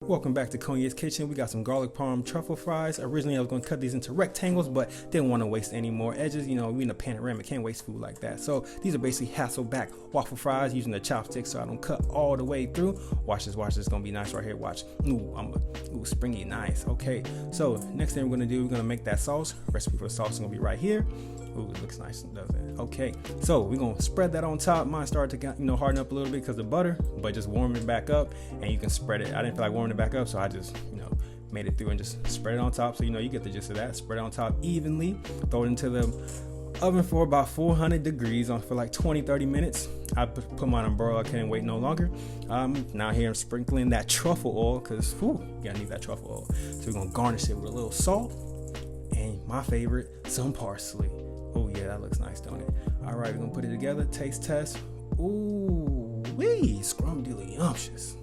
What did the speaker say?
Welcome back to Konya's Kitchen. We got some garlic parm truffle fries. Originally I was going to cut these into rectangles, but didn't want to waste any more edges. You know, we in a panoramic, can't waste food like that. So these are basically Hasselback waffle fries using the chopsticks so I don't cut all the way through. Watch this, it's going to be nice right here. Watch. Ooh, springy, nice. Okay, so next thing we're going to do, we're going to make that sauce. Recipe for the sauce is going to be right here. Ooh, it looks nice, doesn't it? Okay, so we're going to spread that on top. Mine started to, harden up a little bit because of butter, but just warm it back up and you can spread it. I didn't feel like warming it back up, so I just, made it through and just spread it on top. So, you get the gist of that. Spread it on top evenly. Throw it into the oven for about 400 degrees for like 20-30 minutes. I put mine on broil. I couldn't wait no longer. Now here I'm sprinkling that truffle oil because, you gotta need that truffle oil. So we're going to garnish it with a little salt and my favorite, some parsley. Oh yeah, that looks nice, don't it? All right, we're gonna put it together. Taste test. Ooh, wee, scrumdiddlyumptious.